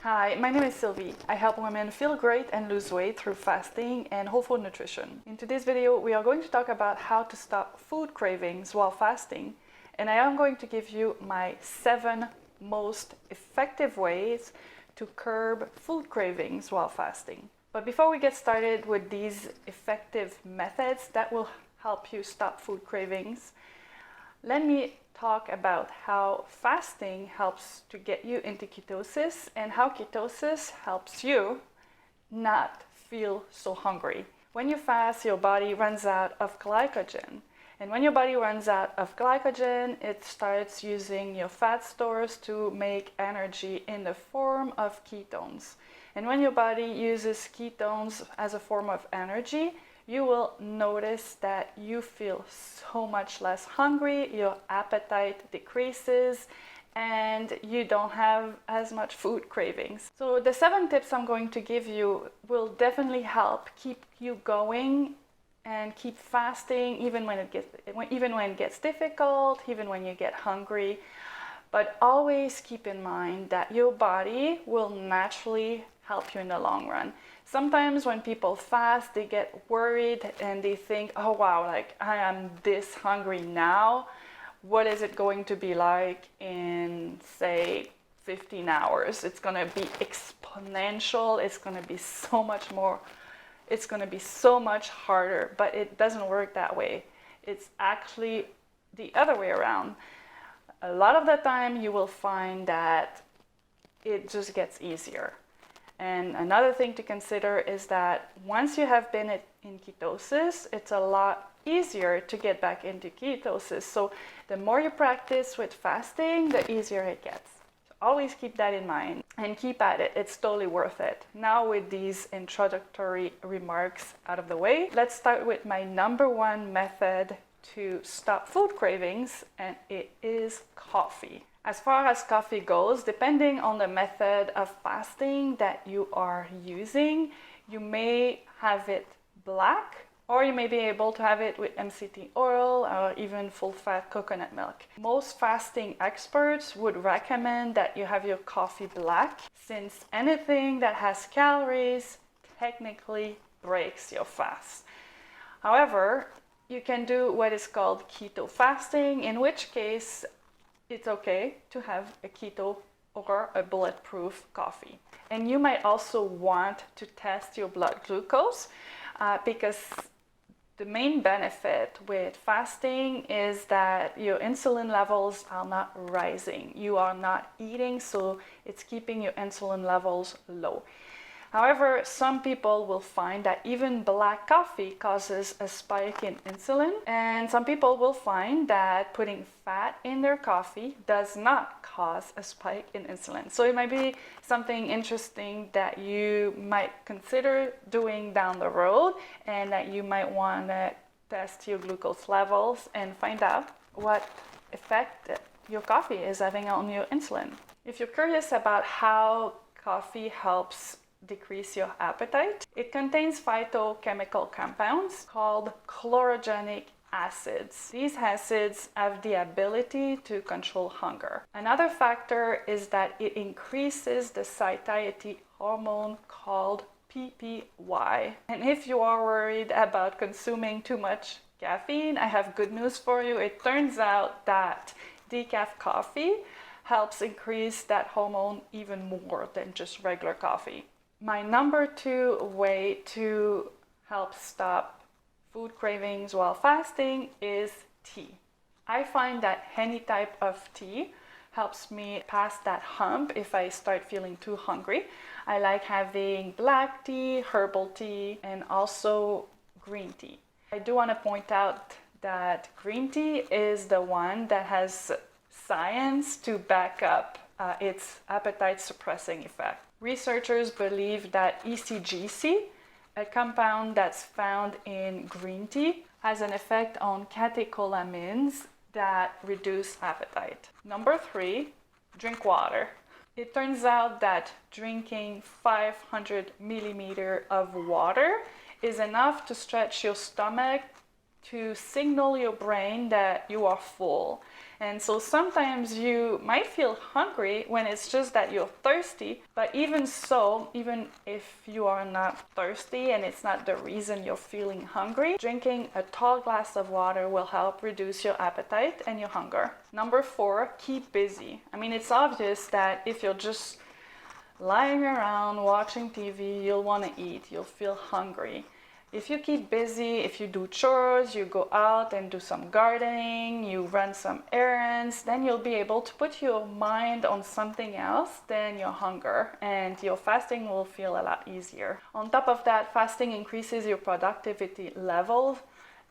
Hi, my name is Sylvie. I help women feel great and lose weight through fasting and whole food nutrition. In today's video, we are going to talk about how to stop food cravings while fasting, and I am going to give you my 7 most effective ways to curb food cravings while fasting. But before we get started with these effective methods that will help you stop food cravings, let me talk about how fasting helps to get you into ketosis and how ketosis helps you not feel so hungry. When you fast, your body runs out of glycogen. And when your body runs out of glycogen, it starts using your fat stores to make energy in the form of ketones. And when your body uses ketones as a form of energy, you will notice that you feel so much less hungry, your appetite decreases, and you don't have as much food cravings. So the 7 tips I'm going to give you will definitely help keep you going and keep fasting even when it gets difficult, even when you get hungry. But always keep in mind that your body will naturally help you in the long run. Sometimes when people fast, they get worried and they think, oh wow, like I am this hungry now. What is it going to be like in, say, 15 hours? It's going to be exponential. It's going to be so much more. It's going to be so much harder, but it doesn't work that way. It's actually the other way around. A lot of the time you will find that it just gets easier. And another thing to consider is that once you have been in ketosis, it's a lot easier to get back into ketosis. So the more you practice with fasting, the easier it gets. So always keep that in mind and keep at it. It's totally worth it. Now with these introductory remarks out of the way, let's start with my number 1 method to stop food cravings, and it is coffee. As far as coffee goes, depending on the method of fasting that you are using, you may have it black, or you may be able to have it with MCT oil or even full-fat coconut milk. Most fasting experts would recommend that you have your coffee black, since anything that has calories technically breaks your fast. However, you can do what is called keto fasting, in which case it's okay to have a keto or a bulletproof coffee. And you might also want to test your blood glucose because the main benefit with fasting is that your insulin levels are not rising. You are not eating, so it's keeping your insulin levels low. However, some people will find that even black coffee causes a spike in insulin, and some people will find that putting fat in their coffee does not cause a spike in insulin. So it might be something interesting that you might consider doing down the road, and that you might want to test your glucose levels and find out what effect your coffee is having on your insulin. If you're curious about how coffee helps decrease your appetite, it contains phytochemical compounds called chlorogenic acids. These acids have the ability to control hunger. Another factor is that it increases the satiety hormone called PPY. And if you are worried about consuming too much caffeine, I have good news for you. It turns out that decaf coffee helps increase that hormone even more than just regular coffee. My number 2 way to help stop food cravings while fasting is tea. I find that any type of tea helps me pass that hump if I start feeling too hungry. I like having black tea, herbal tea, and also green tea. I do want to point out that green tea is the one that has science to back up its appetite suppressing effect. Researchers believe that ECGC, a compound that's found in green tea, has an effect on catecholamines that reduce appetite. Number 3, drink water. It turns out that drinking 500 milliliters of water is enough to stretch your stomach to signal your brain that you are full. And so sometimes you might feel hungry when it's just that you're thirsty, but even so, even if you are not thirsty and it's not the reason you're feeling hungry, drinking a tall glass of water will help reduce your appetite and your hunger. Number 4, keep busy. I mean, it's obvious that if you're just lying around watching TV, you'll want to eat, you'll feel hungry. If you keep busy, if you do chores, you go out and do some gardening, you run some errands, then you'll be able to put your mind on something else than your hunger, and your fasting will feel a lot easier. On top of that, fasting increases your productivity level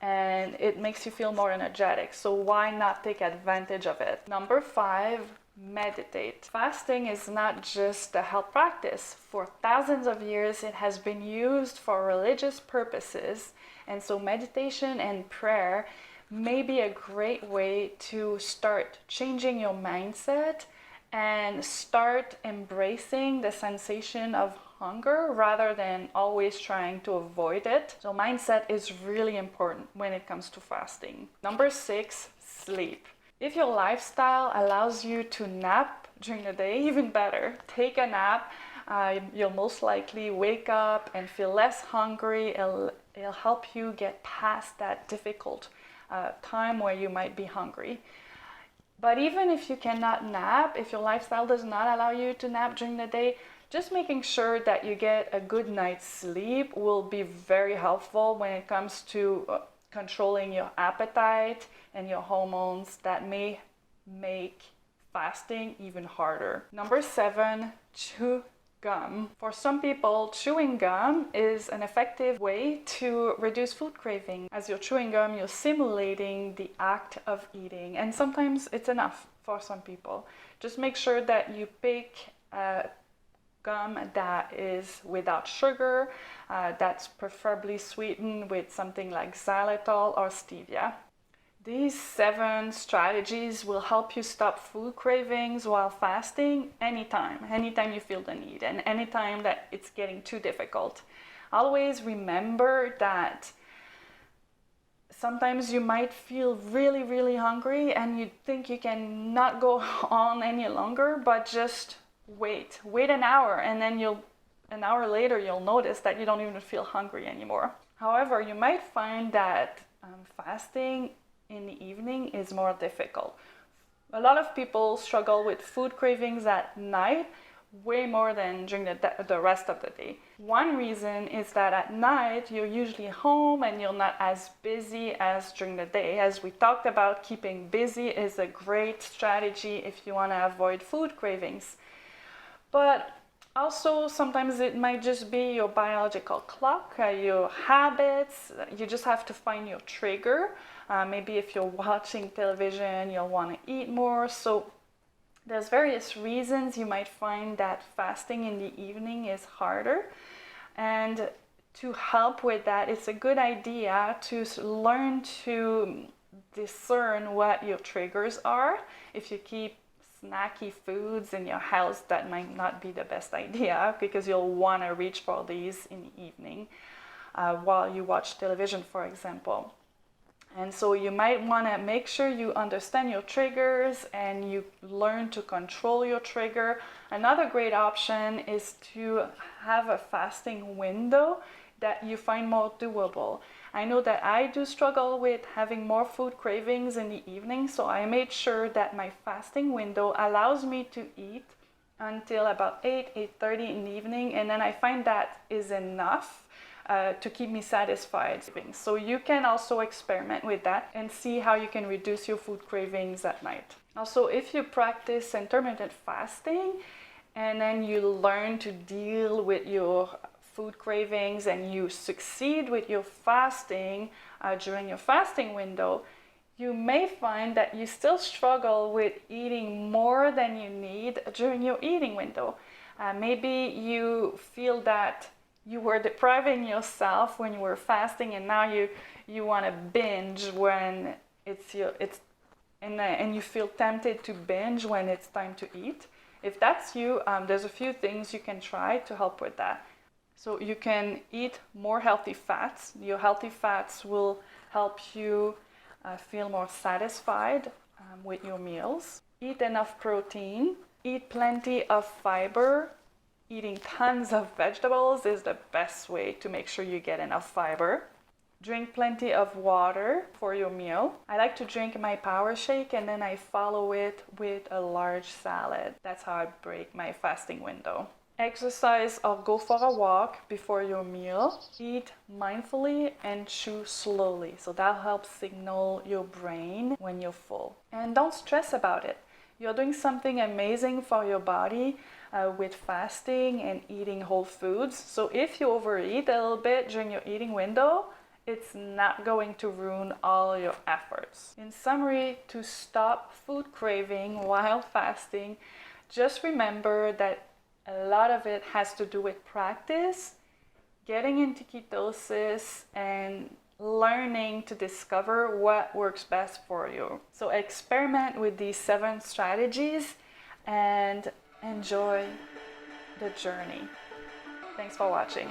and it makes you feel more energetic. So why not take advantage of it? Number 5, meditate. Fasting is not just a health practice. For thousands of years, it has been used for religious purposes, and so meditation and prayer may be a great way to start changing your mindset and start embracing the sensation of hunger rather than always trying to avoid it. So mindset is really important when it comes to fasting. Number 6, sleep. If your lifestyle allows you to nap during the day, even better. Take a nap. You'll most likely wake up and feel less hungry. It'll help you get past that difficult time where you might be hungry. But even if you cannot nap, if your lifestyle does not allow you to nap during the day, just making sure that you get a good night's sleep will be very helpful when it comes to controlling your appetite and your hormones that may make fasting even harder. Number 7, chew gum. For some people, chewing gum is an effective way to reduce food craving. As you're chewing gum, you're simulating the act of eating, and sometimes it's enough for some people. Just make sure that you pick gum that is without sugar, that's preferably sweetened with something like xylitol or stevia. These 7 strategies will help you stop food cravings while fasting anytime you feel the need and anytime that it's getting too difficult. Always remember that sometimes you might feel really, really hungry and you think you cannot go on any longer, but just wait an hour, and then an hour later you'll notice that you don't even feel hungry anymore. However, you might find that fasting in the evening is more difficult. A lot of people struggle with food cravings at night way more than during the rest of the day. One reason is that at night you're usually home and you're not as busy as during the day. As we talked about, keeping busy is a great strategy if you want to avoid food cravings. But also, sometimes it might just be your biological clock, your habits. You just have to find your trigger. Maybe if you're watching television, you'll want to eat more. So there's various reasons you might find that fasting in the evening is harder. And to help with that, it's a good idea to learn to discern what your triggers are. If you keep snacky foods in your house, that might not be the best idea because you'll want to reach for these in the evening while you watch television, for example. And so you might want to make sure you understand your triggers and you learn to control your trigger. Another great option is to have a fasting window that you find more doable. I know that I do struggle with having more food cravings in the evening, so I made sure that my fasting window allows me to eat until about 8:30 in the evening, and then I find that is enough to keep me satisfied. So you can also experiment with that and see how you can reduce your food cravings at night. Also, if you practice intermittent fasting and then you learn to deal with your food cravings and you succeed with your fasting during your fasting window, you may find that you still struggle with eating more than you need during your eating window. Maybe you feel that you were depriving yourself when you were fasting, and now you want to binge when and you feel tempted to binge when it's time to eat. If that's you, there's a few things you can try to help with that. So you can eat more healthy fats. Your healthy fats will help you feel more satisfied with your meals. Eat enough protein, eat plenty of fiber. Eating tons of vegetables is the best way to make sure you get enough fiber. Drink plenty of water for your meal. I like to drink my power shake and then I follow it with a large salad. That's how I break my fasting window. Exercise or go for a walk before your meal. Eat mindfully and chew slowly. So that helps signal your brain when you're full. And don't stress about it. You're doing something amazing for your body with fasting and eating whole foods. So if you overeat a little bit during your eating window, it's not going to ruin all your efforts. In summary, to stop food craving while fasting, just remember that a lot of it has to do with practice, getting into ketosis, and learning to discover what works best for you. So experiment with these 7 strategies and enjoy the journey. Thanks for watching.